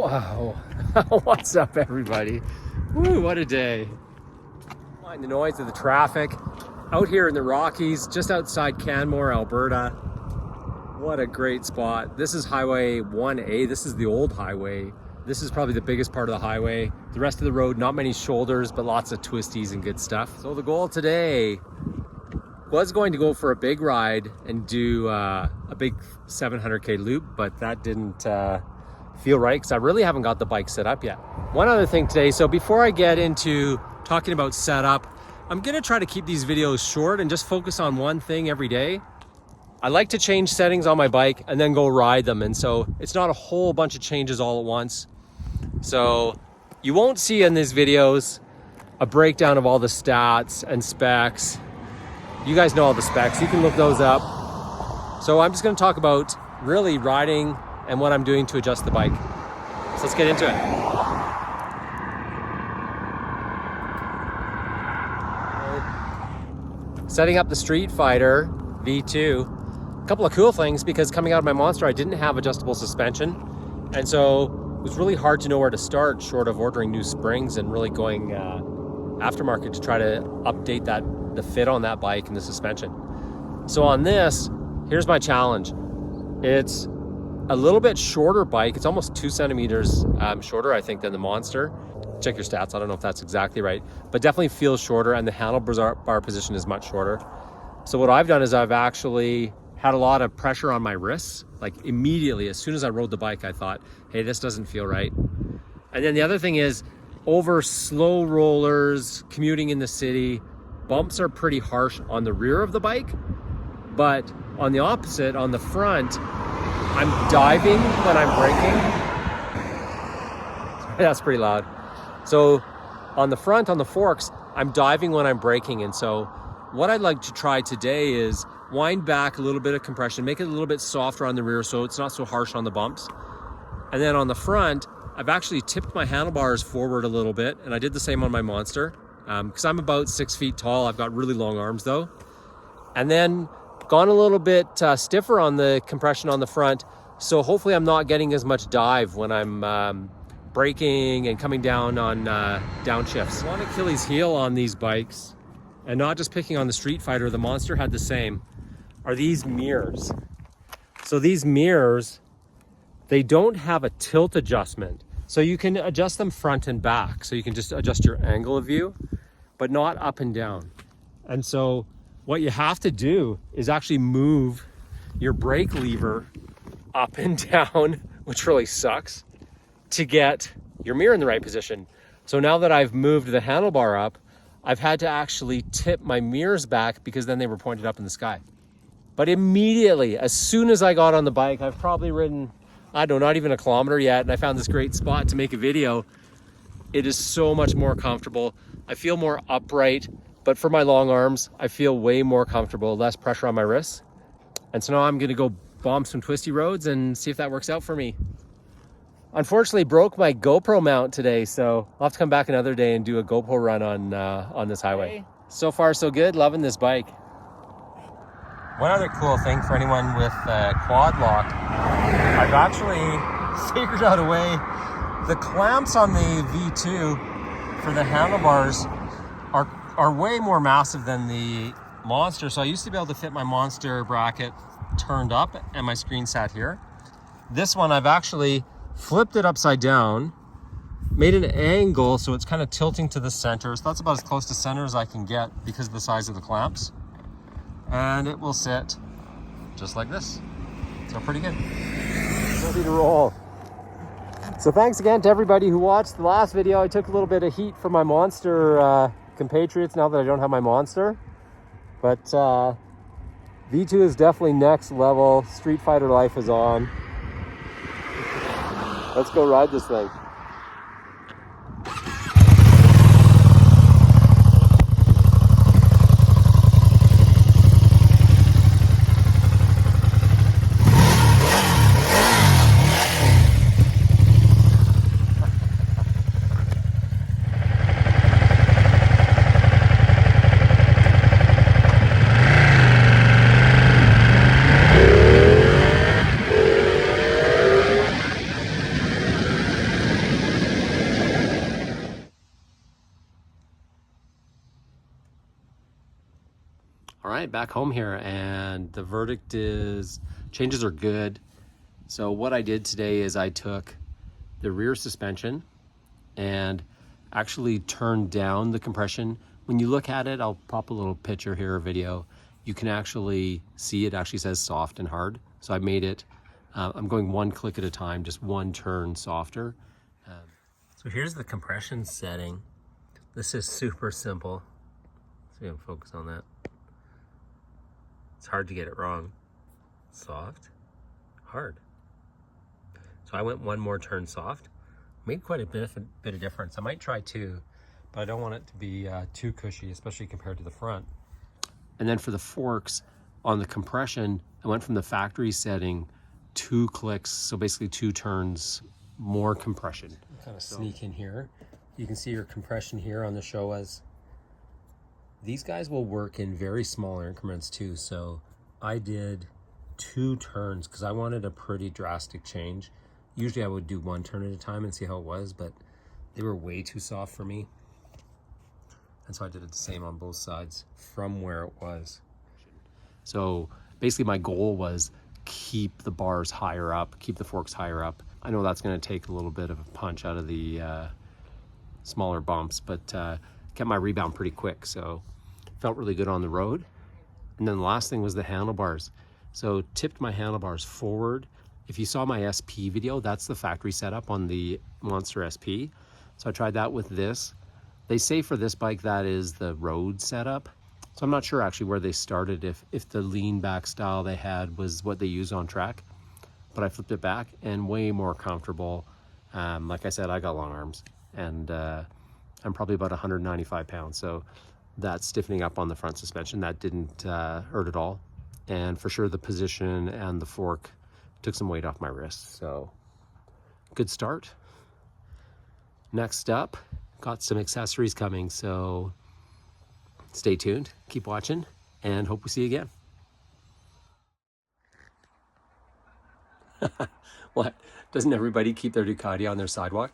Wow. What's up, everybody? Woo, what a day. Mind the noise of the traffic out here in the Rockies, just outside Canmore, Alberta. What a great spot. This is Highway 1A. This is the old highway. This is probably the biggest part of the highway. The rest of the road, not many shoulders, but lots of twisties and good stuff. So the goal today was going to go for a big ride and do a big 700K loop, but that didn't feel right because I really haven't got the bike set up yet. One other thing today, so before I get into talking about setup, I'm gonna try to keep these videos short and just focus on one thing every day. I like to change settings on my bike and then go ride them, and so it's not a whole bunch of changes all at once. So you won't see in these videos a breakdown of all the stats and specs. You guys know all the specs, you can look those up. So I'm just gonna talk about really riding and what I'm doing to adjust the bike. So let's get into it. Setting up the Streetfighter V2. A couple of cool things, because coming out of my Monster, I didn't have adjustable suspension. And so it was really hard to know where to start, short of ordering new springs and really going aftermarket to try to update the fit on that bike and the suspension. So on this, here's my challenge. It's a little bit shorter bike. It's almost 2 centimeters shorter, I think, than the Monster. Check your stats. I don't know if that's exactly right, but definitely feels shorter, and the handlebar position is much shorter. So what I've done is I've actually had a lot of pressure on my wrists. Like immediately, as soon as I rode the bike, I thought, hey, this doesn't feel right. And then the other thing is, over slow rollers, commuting in the city, bumps are pretty harsh on the rear of the bike, but on the opposite, on the front, I'm diving when I'm braking. That's pretty loud. So on the front, on the forks, I'm diving when I'm braking. And so what I'd like to try today is wind back a little bit of compression, make it a little bit softer on the rear so it's not so harsh on the bumps. And then on the front, I've actually tipped my handlebars forward a little bit, and I did the same on my Monster, because I'm about 6 feet tall. I've got really long arms though. And then gone a little bit stiffer on the compression on the front, so hopefully I'm not getting as much dive when I'm braking and coming down on downshifts. One Achilles heel on these bikes, and not just picking on the Streetfighter, the Monster had the same, are these mirrors. So these mirrors, they don't have a tilt adjustment. So you can adjust them front and back. So you can just adjust your angle of view, but not up and down. And so what you have to do is actually move your brake lever up and down, which really sucks, to get your mirror in the right position. So now that I've moved the handlebar up, I've had to actually tip my mirrors back because then they were pointed up in the sky. But immediately, as soon as I got on the bike, I've probably ridden, I don't know, not even a kilometer yet, and I found this great spot to make a video. It is so much more comfortable. I feel more upright, but for my long arms, I feel way more comfortable, less pressure on my wrists. And so now I'm gonna go bomb some twisty roads and see if that works out for me. Unfortunately, broke my GoPro mount today, so I'll have to come back another day and do a GoPro run on this highway. So far, so good. Loving this bike. One other cool thing for anyone with quad lock, I've actually figured out a way. The clamps on the V2 for the handlebars are way more massive than the Monster. So I used to be able to fit my Monster bracket turned up and my screen sat here. This one, I've actually flipped it upside down, made an angle so it's kind of tilting to the center. So that's about as close to center as I can get because of the size of the clamps. And it will sit just like this. So pretty good. Ready to roll. So thanks again to everybody who watched the last video. I took a little bit of heat from my Monster compatriots now that I don't have my Monster. But V2 is definitely next level. Streetfighter life is on. Let's go ride this thing. All right, back home here, and the verdict is changes are good. So what I did today is I took the rear suspension and actually turned down the compression. When you look at it, I'll pop a little picture here or video. You can actually see it actually says soft and hard. So I made it, I'm going one click at a time, just one turn softer. So here's the compression setting. This is super simple. So we can focus on that. It's hard to get it wrong. Soft, hard. So I went one more turn soft. Made quite a bit of difference. I might try two, but I don't want it to be too cushy, especially compared to the front. And then for the forks on the compression, I went from the factory setting 2 clicks, so basically 2 turns more compression. Kind of sneak in here. You can see your compression here on the Showas. These guys will work in very small increments too, so I did 2 turns because I wanted a pretty drastic change. Usually I would do 1 turn at a time and see how it was, but they were way too soft for me. And so I did it the same on both sides from where it was. So basically my goal was keep the bars higher up, keep the forks higher up. I know that's gonna take a little bit of a punch out of the smaller bumps, but kept my rebound pretty quick, so felt really good on the road. And then the last thing was the handlebars. So tipped my handlebars forward. If you saw my SP video, that's the factory setup on the Monster SP. So I tried that with this. They say for this bike that is the road setup. So I'm not sure actually where they started, if the lean back style they had was what they use on track. But I flipped it back and way more comfortable. Like I said, I got long arms and I'm probably about 195 pounds. So that stiffening up on the front suspension, that didn't hurt at all. And for sure the position and the fork took some weight off my wrist. So good start. Next up, got some accessories coming. So stay tuned, keep watching, and hope we see you again. What? Doesn't everybody keep their Ducati on their sidewalk?